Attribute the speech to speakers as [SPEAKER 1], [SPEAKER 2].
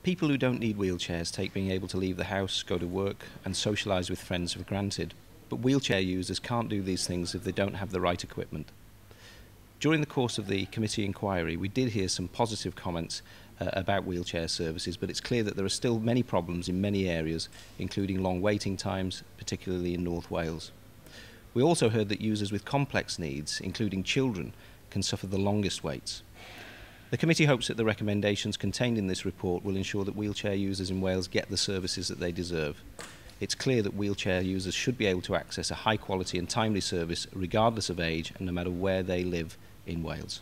[SPEAKER 1] People who don't need wheelchairs take being able to leave the house, go to work and socialise with friends for granted, but wheelchair users can't do these things if they don't have the right equipment. During the course of the committee inquiry, we did hear some positive comments about wheelchair services, but it's clear that there are still many problems in many areas, including long waiting times, particularly in North Wales. We also heard that users with complex needs, including children, can suffer the longest waits. The committee hopes that the recommendations contained in this report will ensure that wheelchair users in Wales get the services that they deserve. It's clear that wheelchair users should be able to access a high quality and timely service regardless of age and no matter where they live in Wales.